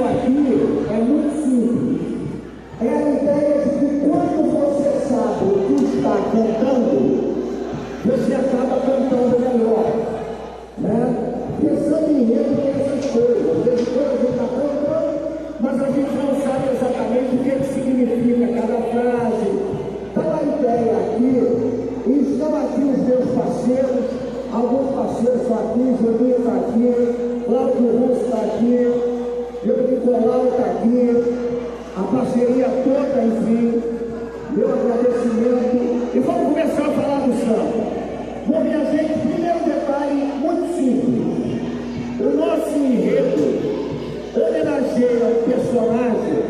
aqui é muito simples. É a ideia de que quando você sabe o que está cantando, você acaba cantando melhor, né? Pensando em enredo tem essas coisas. De vez em quando a gente está cantando, mas a gente não sabe exatamente o que significa cada frase. Então a ideia aqui, e estão aqui os meus parceiros, alguns parceiros estão aqui, Juninho está aqui, Cláudio Russo está aqui, meu Nicolau está aqui, a parceria toda, enfim, meu agradecimento. E vamos começar a falar do samba. Bom, minha gente, primeiro detalhe muito simples. O nosso enredo homenageia um personagem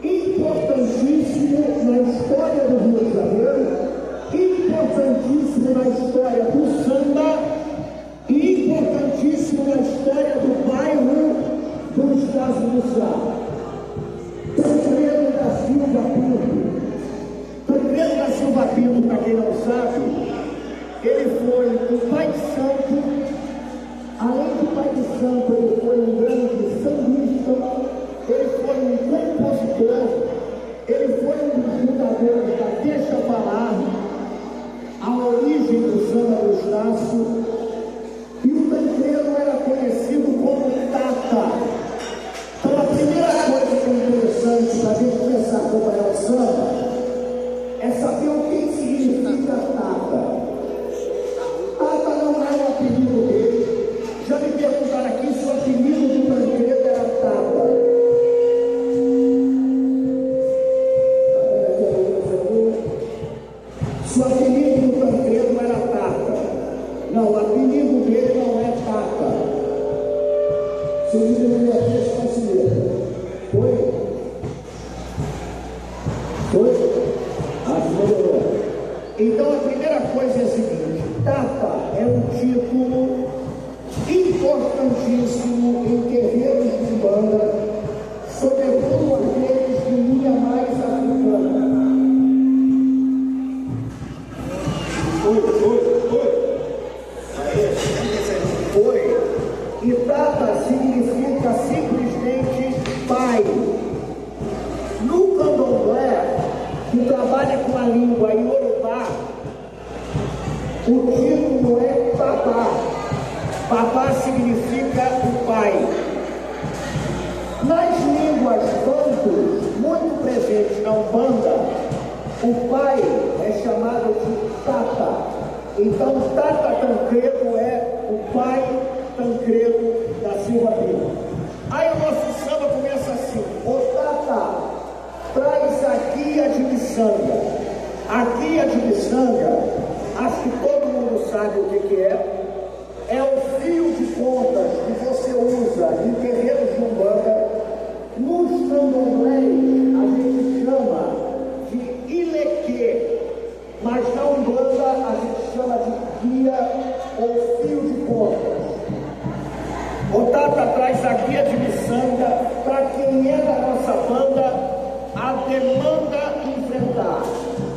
importantíssimo na história do Rio de Janeiro, importantíssimo na história do samba e importantíssimo na história do bairro do Estácio do Sá. Tancredo da Silva Pinto. Tancredo da Silva Pinto, para quem não sabe, ele foi o pai de santo. Além do pai de santo, ele foi um grande sambista, ele foi um compositor, ele foi um dos fundadores da Deixa Falar, a origem do samba do Estácio. E o Tancredo era conhecido como Tata. Então a primeira coisa que é interessante para a gente começar a acompanhar o samba é saber o que significa Tata. Tata não é o apelido dele. Já me perguntaram aqui se o apelido do Tancredo era Tata. Se o apelido do Tancredo era Tata. Não, o apelido dele não é Tata. Se eu me aqui, facilita. Foi? Melhorou. Então a primeira coisa é a seguinte: Tata é um título importantíssimo em terreiros de umbanda, sobretudo aqueles de linha mais africana. Oi. E Tata significa simplesmente pai. No candomblé, que trabalha com a língua iorubá, o título é Babá. Babá significa o pai. Nas línguas bantus, muito presentes na Umbanda, o pai é chamado de Tata. Então, Tata Tancredo é o pai Tancredo da Silva Pinto. Aí o nosso samba começa assim: ô Tata, traz a guia de miçanga. A guia de miçanga, acho que todo mundo sabe o que é. É o fio de pontas que você usa em terreiros de Umbanda. Nos candomblés a gente chama de ileque, mas na Umbanda a gente chama de guia ou fio de pontas. O Tata traz a guia de miçanga para quem é da nossa banda a demanda enfrentar.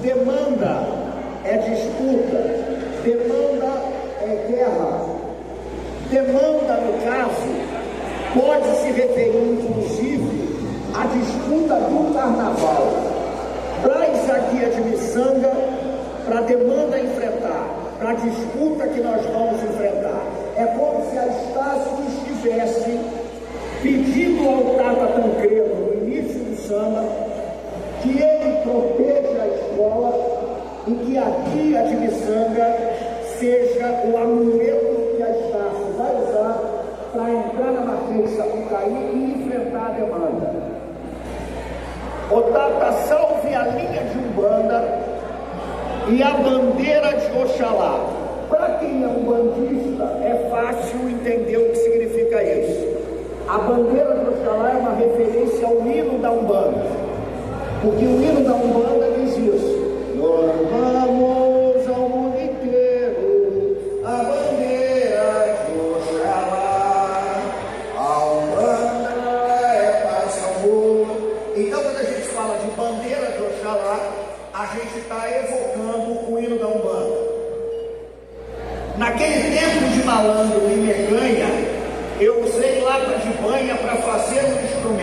Demanda é disputa, demanda é guerra. Demanda, no caso, pode se referir, inclusive, à disputa do carnaval. Traz a guia de miçanga para a demanda enfrentar, para a disputa que nós vamos enfrentar. É como se a Estácio estivesse pedindo ao Tata Tancredo, no início do samba, que ele proteja a escola e que a guia de miçanga seja o amuleto que a Estácio vai usar para entrar na Marquês de Sapucaí e enfrentar a demanda. O Tata, salve a linha de Umbanda e a bandeira de Oxalá. Para quem é umbandista, é fácil entender o que significa isso. A bandeira de Oxalá é uma referência ao hino da Umbanda, porque o hino da Umbanda diz isso: nós vamos ao mundo inteiro, a bandeira de Oxalá, a Umbanda é paz e amor. Então, quando a gente fala de bandeira de Oxalá, a gente está evocando o hino da Umbanda. Naquele tempo de malandro e meganha, eu usei lata de banha para fazer um instrumento.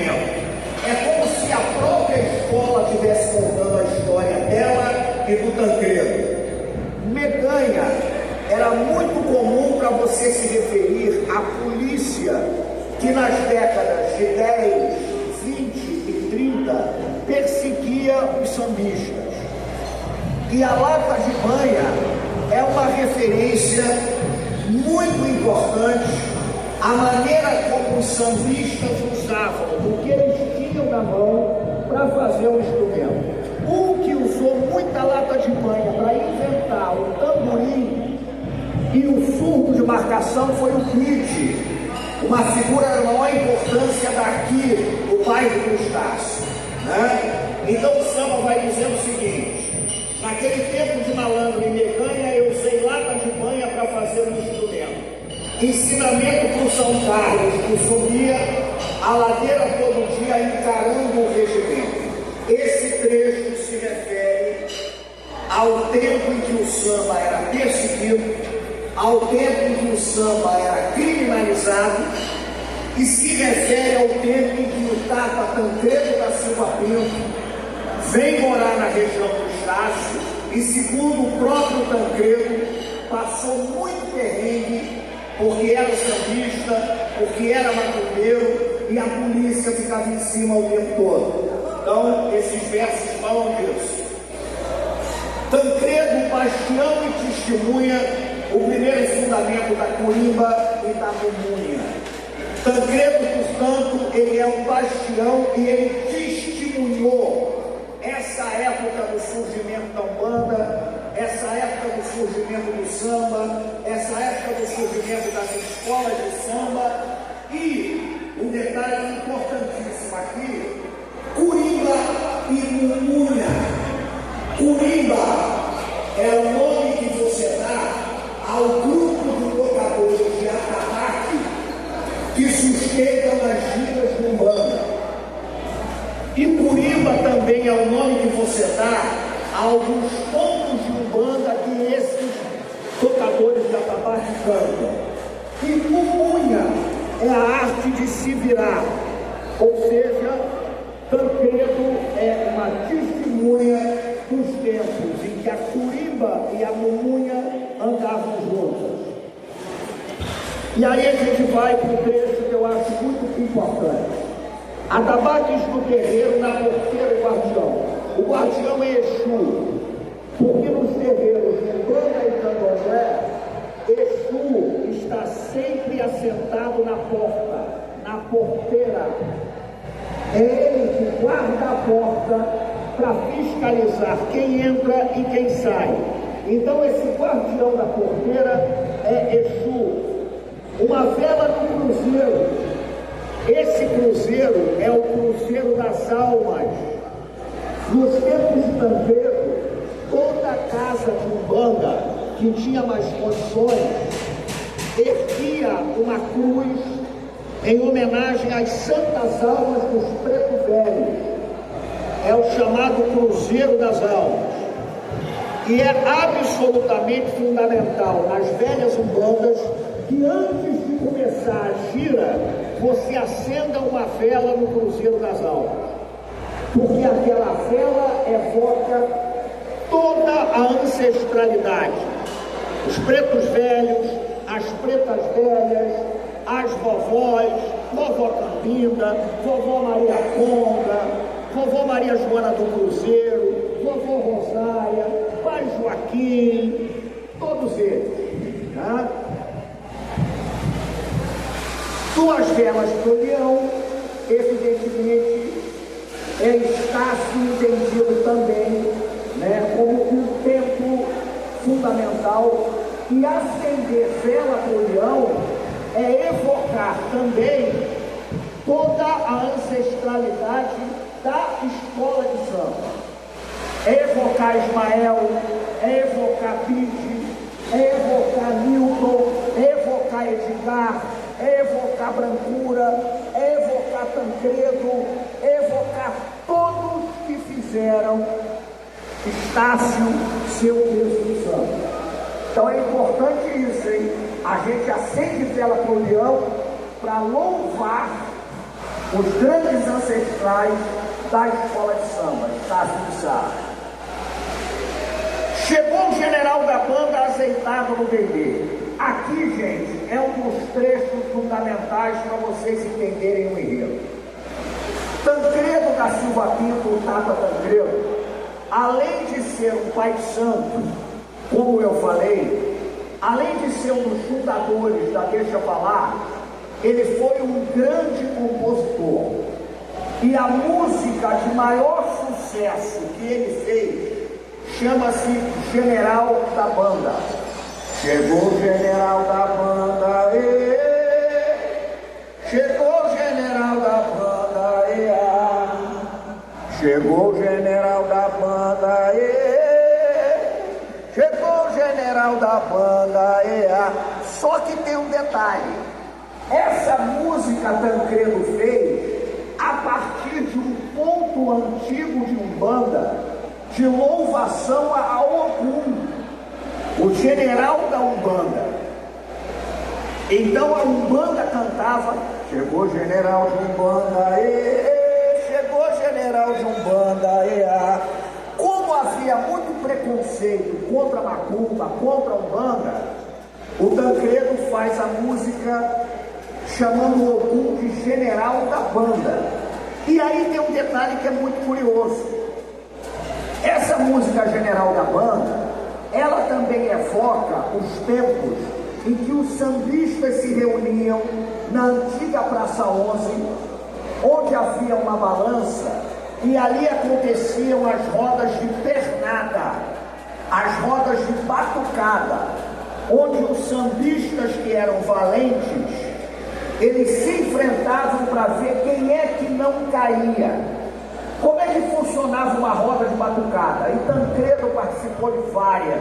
e do Tancredo. Meganha era muito comum para você se referir à polícia que nas décadas de 10, 20 e 30 perseguia os sambistas. E a lata de banha é uma referência muito importante à maneira como os sambistas usavam o que eles tinham na mão para fazer um instrumento. Um que usou muita lata de banha para inventar o tamborim e o surdo de marcação foi o Pete, uma figura de maior importância daqui, do bairro do Estácio, né? Então o samba vai dizendo o seguinte: naquele tempo de malandro e meganha, eu usei lata de banha para fazer um instrumento. Ensinamento para o São Carlos, que subia a ladeira todo dia encarando o regimento. Esse trecho se refere ao tempo em que o samba era perseguido, ao tempo em que o samba era criminalizado, e se refere ao tempo em que o Tata Tancredo da Silva Pinto vem morar na região do Estácio e, segundo o próprio Tancredo, passou muito perrengue porque era sambista, porque era macumbeiro e a polícia ficava em cima o tempo todo. Então, esses versos falam disso. Tancredo, bastião e testemunha, o primeiro fundamento da Corimba e da Mumunha. Tancredo, portanto, ele é um bastião e ele testemunhou essa época do surgimento da Umbanda, essa época do surgimento do samba, essa época do surgimento das escolas de samba e um detalhe importantíssimo aqui: Corimba e Mumunha. Corimba é o nome que você dá ao grupo de tocadores de atabaque que sustentam as giras de Umbanda. E Corimba também é o nome que você dá a alguns pontos de Umbanda que esses tocadores de atabaque cantam. E Mumunha é a arte de se virar, ou seja, Tancredo é uma testemunha dos tempos em que a Corimba e a Mumunha andavam juntas. E aí a gente vai para um trecho que eu acho muito importante. Atabaques no terreiro, na porteira o guardião. O guardião é Exu, porque nos terreiros de Umbanda e Candomblé, Exu está sempre assentado na porta, na porteira. É ele que guarda a porta para fiscalizar quem entra e quem sai. Então esse guardião da porteira é Exu. Uma vela no cruzeiro. Esse cruzeiro é o cruzeiro das almas. Nos tempos de Tancredo, toda casa de Umbanda que tinha mais condições erguia uma cruz em homenagem às santas almas dos pretos velhos. É o chamado Cruzeiro das Almas. E é absolutamente fundamental nas velhas umbandas que antes de começar a gira, você acenda uma vela no Cruzeiro das Almas. Porque aquela vela evoca toda a ancestralidade. Os pretos velhos, as pretas velhas, as vovós, vovó Campinda, vovó Maria Conga, vovó Maria Joana do Cruzeiro, vovó Rosária, pai Joaquim, todos eles, tá? Duas velas para o leão, evidentemente, está se entendido também, né, como um tempo fundamental. E acender vela para o leão é evocar também toda a ancestralidade da escola de samba. É evocar Ismael, é evocar Pete, é evocar Newton, é evocar Edgar, é evocar Brancura, é evocar Tancredo, é evocar todos que fizeram Estácio seu peso do samba. Então é importante isso, hein? A gente acende vela para o leão para louvar os grandes ancestrais da escola de samba, Estácio de Sá. aceitado no Dendê. Aqui, gente, é um dos trechos fundamentais para vocês entenderem o enredo. Tancredo da Silva Pinto, o Tata Tancredo, além de ser um pai santo, como eu falei, além de ser um dos fundadores da Deixa Falar, ele foi um grande compositor. E a música de maior sucesso que ele fez chama-se General da Banda. Chegou o general da banda, chegou o general da banda, chegou o general da banda, chegou o general da banda, Só que tem um detalhe, essa música Tancredo fez a partir de um ponto antigo de Umbanda, de louvação a Ogum, o general da Umbanda. Então a Umbanda cantava, chegou o general de Umbanda, chegou o general de Umbanda, Como havia muito preconceito contra a macumba, contra a Umbanda, o Tancredo faz a música chamando o Ogum de general da banda. E aí tem um detalhe que é muito curioso. Essa música General da Banda, ela também evoca os tempos em que os sambistas se reuniam na antiga Praça 11, onde havia uma balança, e ali aconteciam as rodas de pernada, as rodas de batucada, onde os sambistas que eram valentes, eles se enfrentavam para ver quem é que não caía. Como é que funcionava uma roda de batucada? E Tancredo participou de várias.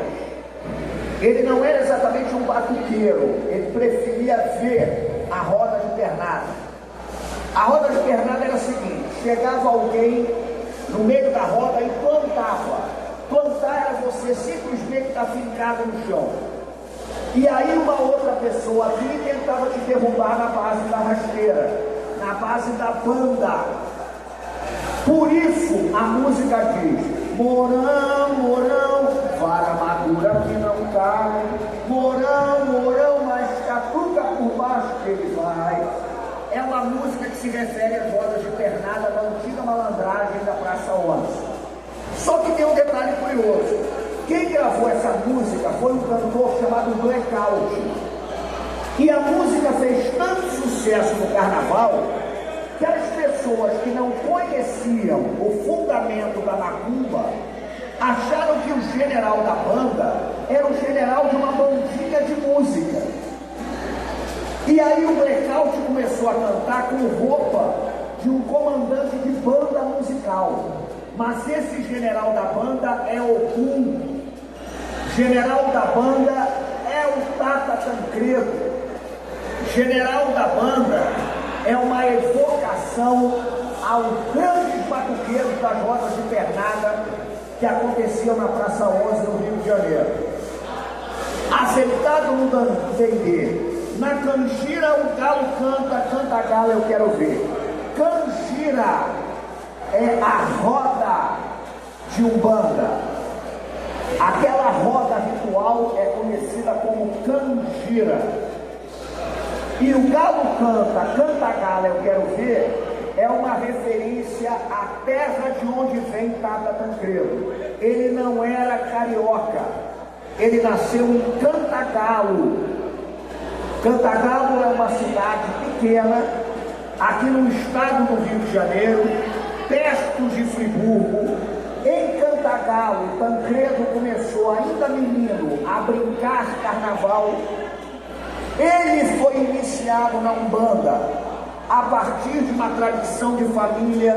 Ele não era exatamente um batuqueiro, ele preferia ver a roda de pernada. A roda de pernada era a seguinte: chegava alguém no meio da roda e plantava. Plantar era você simplesmente estar fincado no chão. E aí uma outra pessoa vinha e tentava te derrubar na base da rasteira, na base da banda. Por isso a música diz: Mourão, Mourão, vara madura que não cai, Mourão, Mourão, mas catuca por baixo que ele vai. É uma música que se refere às rodas de pernada da antiga malandragem da Praça 11. Só que tem um detalhe curioso. Quem gravou essa música foi um cantor chamado Blackout. E a música fez tanto sucesso no carnaval que as pessoas que não conheciam o fundamento da macumba acharam que o general da banda era o general de uma bandinha de música. E aí o Blackout começou a cantar com roupa de um comandante de banda musical. Mas esse general da banda é Ogum. General da banda é o Tata Tancredo. General da banda é uma evocação aos grandes batuqueiros das rodas de pernada que aconteciam na Praça 11 no Rio de Janeiro. Aceitado no Dendê. Na canjira o galo canta, canta galo eu quero ver. Canjira é a roda de Umbanda. Aquela roda ritual é conhecida como canjira. E o galo canta, canta galo eu quero ver, é uma referência à terra de onde vem Tata Tancredo. Ele não era carioca, ele nasceu em Cantagalo. Cantagalo é uma cidade pequena, aqui no estado do Rio de Janeiro, perto de Friburgo. Em Cantagalo, Tancredo começou, ainda menino, a brincar carnaval. Ele foi iniciado na Umbanda a partir de uma tradição de família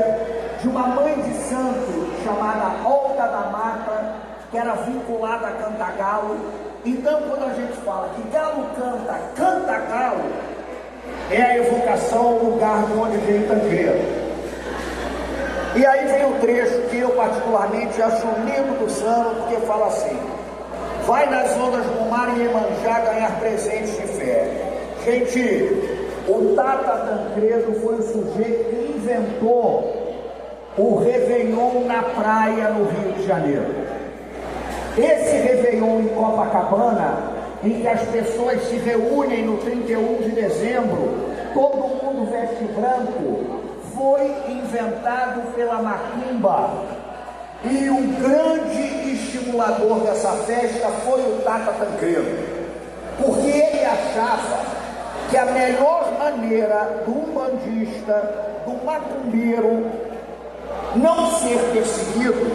de uma mãe de santo chamada Olga da Mata, que era vinculada a Cantagalo. Então, quando a gente fala que galo canta, canta galo, é a evocação ao lugar de onde vem Tancredo. E aí vem o trecho que eu particularmente acho lindo do samba, porque fala assim: vai nas ondas do mar e Iemanjá ganhar presentes de fé. Gente, o Tata Tancredo foi o sujeito que inventou o Réveillon na praia no Rio de Janeiro. Esse Réveillon em Copacabana, em que as pessoas se reúnem no 31 de dezembro, todo mundo veste branco, foi inventado pela macumba. E o grande estimulador dessa festa foi o Tata Tancredo, porque ele achava que a melhor maneira do umbandista, do macumbeiro, não ser perseguido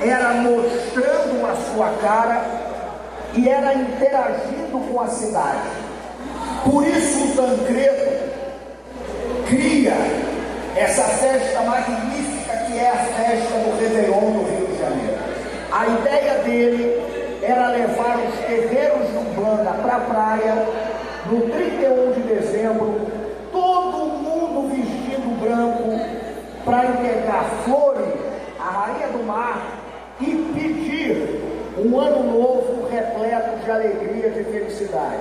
era mostrando a sua cara e era interagindo com a cidade. Por isso o Tancredo cria essa festa magnífica que é a festa do Réveillon no Rio de Janeiro. A ideia dele era levar os terreiros de Umbanda para a praia no 31 de dezembro, todo mundo vestindo branco para entregar flores à rainha do mar e pedir um ano novo repleto de alegria, de felicidade.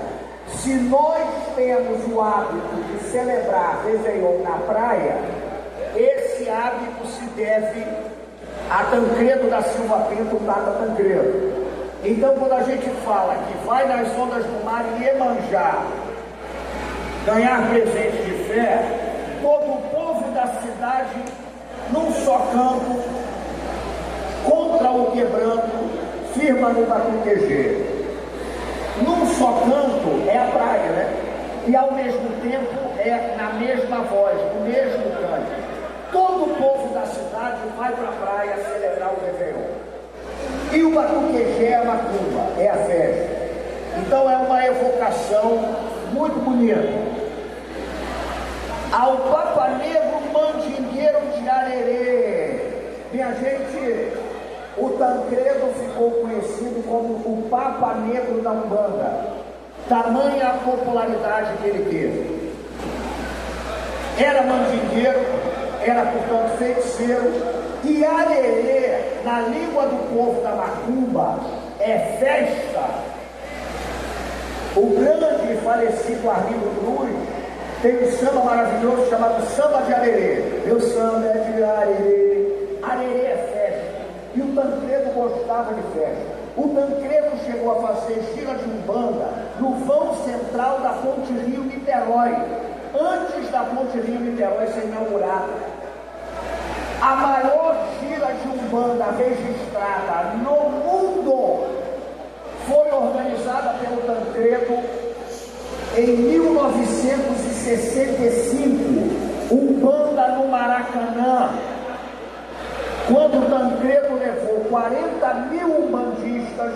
Se nós temos o hábito de celebrar Réveillon na praia, esse hábito se deve a Tancredo da Silva Pinto, Tata Tancredo. Então, quando a gente fala que vai nas ondas do mar em Iemanjá ganhar presente de fé, todo o povo da cidade, num só campo, contra o quebranto, firma no Batuquejê. Num só canto é a praia, né? E ao mesmo tempo é na mesma voz, no mesmo canto. Todo o povo da cidade vai para a praia celebrar o Réveillon. E o Batuquejê é a macumba, é a festa. Então é uma evocação muito bonita. Ao Papa Negro Mandingueiro de Arerê. Minha gente, o Tancredo ficou conhecido como o Papa Negro da Umbanda. Tamanha a popularidade que ele teve. Era mandingueiro, era portanto feiticeiro, e Arerê, na língua do povo da macumba, é festa. O grande e falecido Arlindo Cruz tem um samba maravilhoso chamado Samba de Arerê. Meu samba é de Arerê. Arerê é festa. E o Tancredo gostava de festa. O Tancredo chegou a fazer gira de Umbanda no vão central da Ponte Rio-Niterói, antes da Ponte Rio-Niterói ser inaugurada. A maior gira de Umbanda registrada no mundo foi organizada pelo Tancredo em 1965, Umbanda no Maracanã, quando o Tancredo levou 40 mil umbandistas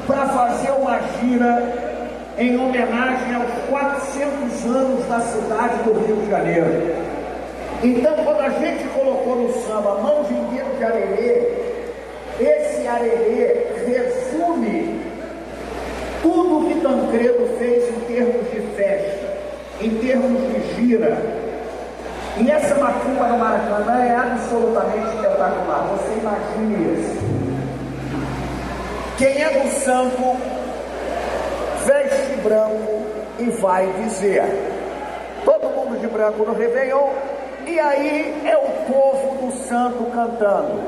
para fazer uma gira em homenagem aos 400 anos da cidade do Rio de Janeiro. Então, quando a gente colocou no samba Mandingueiro de Arerê, esse Arerê resume tudo que Tancredo fez em termos de festa, em termos de gira. E essa macumba no Maracanã é absolutamente espetacular. Você imagine isso. Quem é do santo veste branco e vai dizer. Todo mundo de branco no Réveillon. E aí é o povo do santo cantando.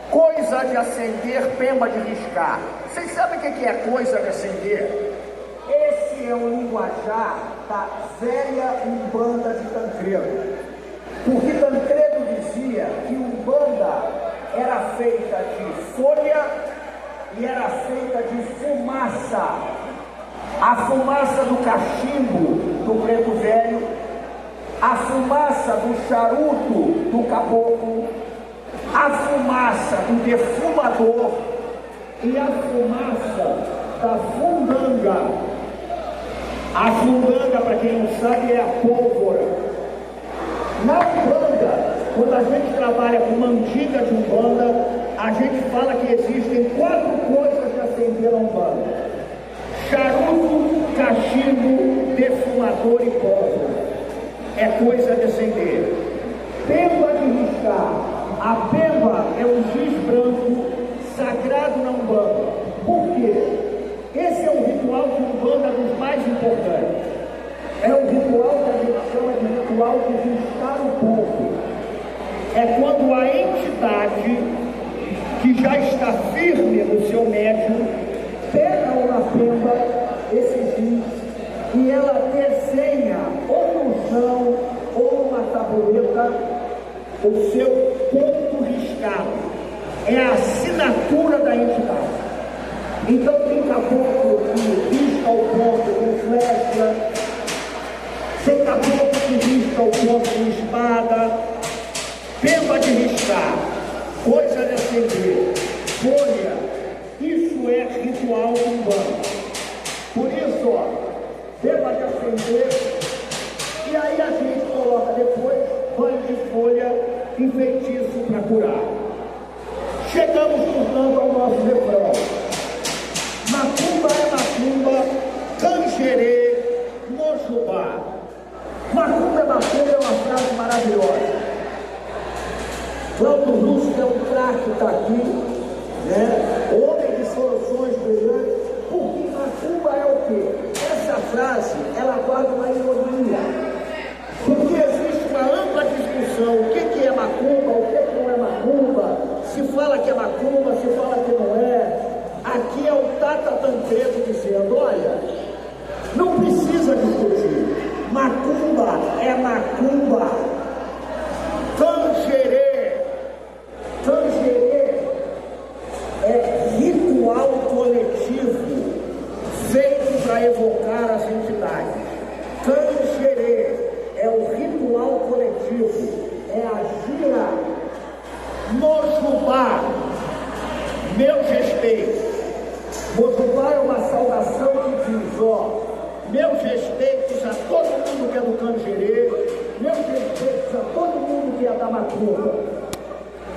Coisa de acender, pemba de riscar. Vocês sabem o que é coisa de acender? Esse é o linguajar da velha Umbanda de Tancredo. Porque Tancredo dizia que Umbanda era feita de folha e era feita de fumaça. A fumaça do cachimbo do preto velho, a fumaça do charuto do caboclo, a fumaça do defumador e a fumaça da fundanga. A fundanga, para quem não sabe, é a pólvora. Na Umbanda, quando a gente trabalha com mandinga de Umbanda, a gente fala que existem 4 coisas de acender a Umbanda: charuto, cachimbo, defumador e pólvora. É coisa de acender. Pemba de riscar. A pemba é um giz branco sagrado na Umbanda. Por quê? Esse é um ritual de Umbanda dos mais importantes. É um ritual que a gente chama de ritual de riscar o povo. É quando a entidade que já está firme no seu médio, pega uma pemba, esse giz, e ela desenha ou no chão ou numa tabuleta o seu ponto riscado. É a assinatura da entidade. Então tem caboclo que risca o ponto com flecha, tem caboclo que risca o ponto com espada, pemba de riscar, coisa de acender, folha, isso é ritual umbanda. Por isso, ó, pemba de acender, e aí a gente coloca depois banho de folha e feitiço para curar. Chegamos, portanto, ao nosso refrão. Macumba é macumba, canjerê, mojubá. Macumba é macumba é uma frase maravilhosa. Cláudio Russo, que é um craque, está aqui, né? Homem de soluções brilhantes. Porque macumba é o quê? Essa frase, ela guarda uma ironia. Porque existe uma ampla discussão, o que é macumba, o que não é macumba, se fala que é macumba, se fala que não é. Aqui é o Tata Tancredo dizendo, olha, não precisa discutir, macumba é macumba, canjerê é ritual coletivo feito para evocar as entidades. Canjerê é o ritual coletivo, é a gira. Mojubá, meus respeitos. Mojubá é uma saudação que diz, ó, meus respeitos a todo mundo que é do canjerê, meus respeitos a todo mundo que é da macumba.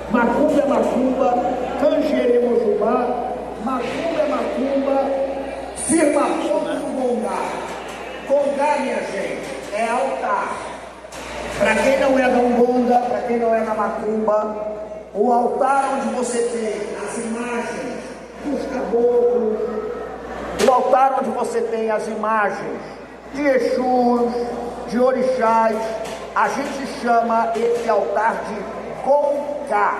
Macumba é macumba, canjerê mojubá, macumba é macumba, firma ponto do gongá. Gongá, minha gente, é altar. Para quem não é da Umbanda, para quem não é da macumba, o altar onde você tem as imagens dos caboclos, o altar onde você tem as imagens de Exus, de orixás, a gente chama esse altar de gongá.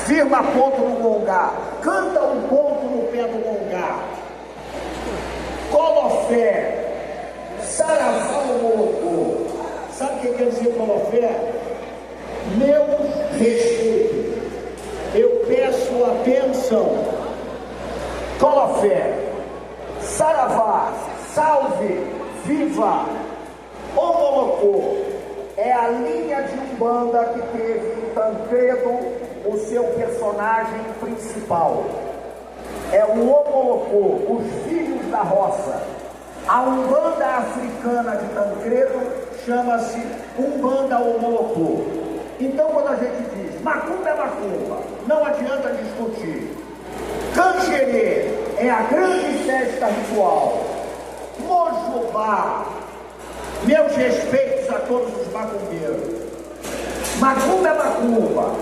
Firma ponto no gongá, canta um ponto no pé do gongá. Colofé, saravá o morto. Sabe o que quer dizer colofé? Meus respeitos, eu peço a bênção. Colofé, saravá, salve, viva. Omolocô é a linha de Umbanda que teve em Tancredo o seu personagem principal. É o Omolocô, os filhos da roça. A Umbanda africana de Tancredo chama-se Umbanda Omolocô. Então, quando a gente diz macumba é macumba, não adianta discutir. Canjerê é a grande festa ritual. Mojubá, meus respeitos a todos os macumbeiros. Macumba é macumba,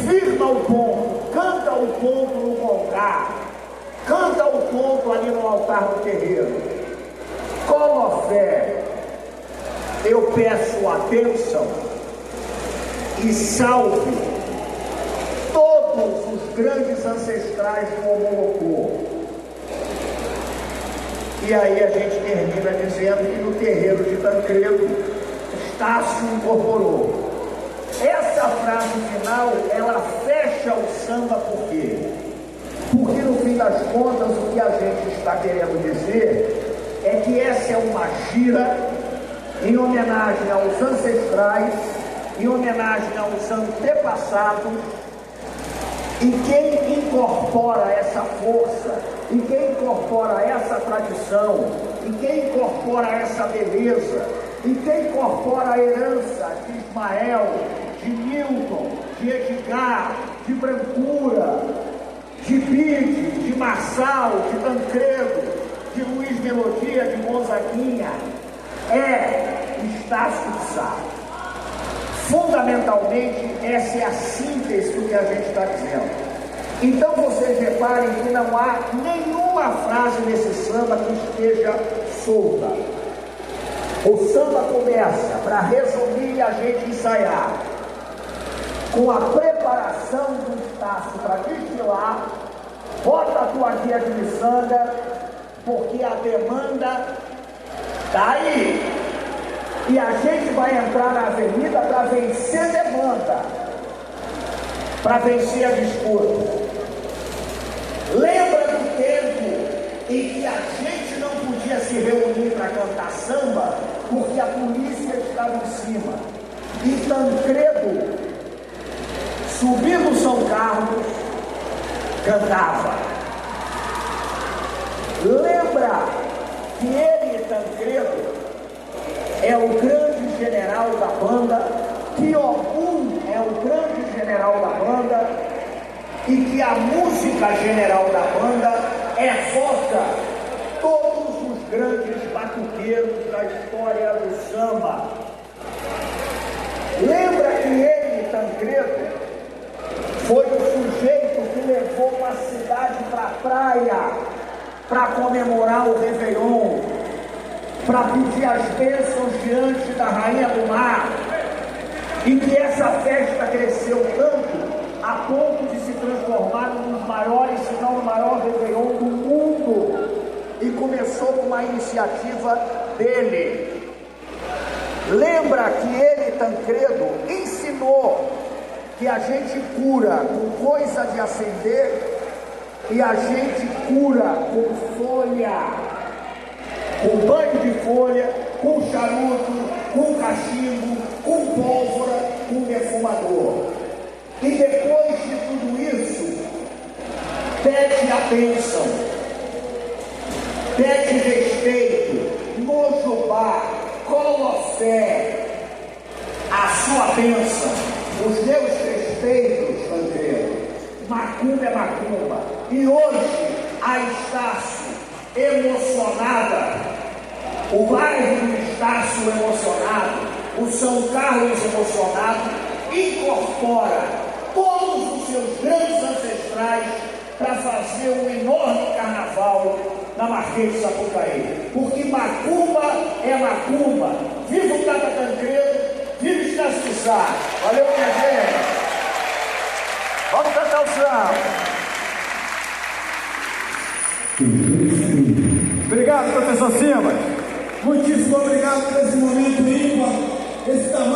firma o ponto, canta o ponto no gongá, canta o ponto ali no altar do terreiro. Colofé, eu peço a bênção e salve todos os grandes ancestrais do Omolocô. E aí a gente termina dizendo que no terreiro de Tancredo, Estácio incorporou. Essa frase final, ela fecha o samba por quê? Porque no fim das contas, o que a gente está querendo dizer é que essa é uma gira em homenagem aos ancestrais, em homenagem aos antepassados, e quem incorpora essa força, e quem incorpora essa tradição, e quem incorpora essa beleza, e quem incorpora a herança de Ismael, de Milton, de Edgar, de Brancura, de Bide, de Marçal, de Tancredo, de Luiz Melodia, de Gonzaguinha, é Estácio de Sá. Fundamentalmente, essa é a síntese do que a gente está dizendo. Então vocês reparem que não há nenhuma frase nesse samba que esteja solta. O samba começa, para resumir e a gente ensaiar. com a preparação do Estácio para desfilar, bota a tua guia de miçanga, porque a demanda está aí. E a gente vai entrar na avenida para vencer a demanda, para vencer a disputa. Lembra do tempo em que a gente não podia se reunir para cantar samba, porque a polícia estava em cima? E Tancredo, subindo São Carlos, cantava. Lembra que ele, Tancredo, é o grande general da banda, que Ogum é o grande general da banda, e que a música general da banda evoca todos os grandes batuqueiros da história do samba. Lembra que ele, Tancredo, foi o sujeito que levou uma cidade para a praia para comemorar o Réveillon, para pedir as bênçãos diante da Rainha do Mar, e que essa festa cresceu tanto a ponto de se transformar num dos maiores, se não o maior Réveillon do mundo, e começou com uma iniciativa dele. Lembra que ele, Tancredo, ensinou que a gente cura com coisa de acender e a gente cura com folha, com banho de folha, com charuto, com cachimbo, com pólvora, com defumador. E depois de tudo isso, pede a bênção, pede respeito, Mojubá, Colossé, a sua bênção, os meus respeitos, Tancredo. Macumba é macumba. E hoje, a Estácio, emocionada, o bairro do Estácio emocionado, o São Carlos emocionado, incorpora todos os seus grandes ancestrais para fazer um enorme carnaval na Marquês de Sapucaí. Porque macumba é macumba. Viva o Tata Tancredo, viva o Estácio de Sá. Valeu, minha gente. Vamos cantar o samba. Obrigado, professor Simas. Muitíssimo obrigado por esse momento ímpar, esse tamanho.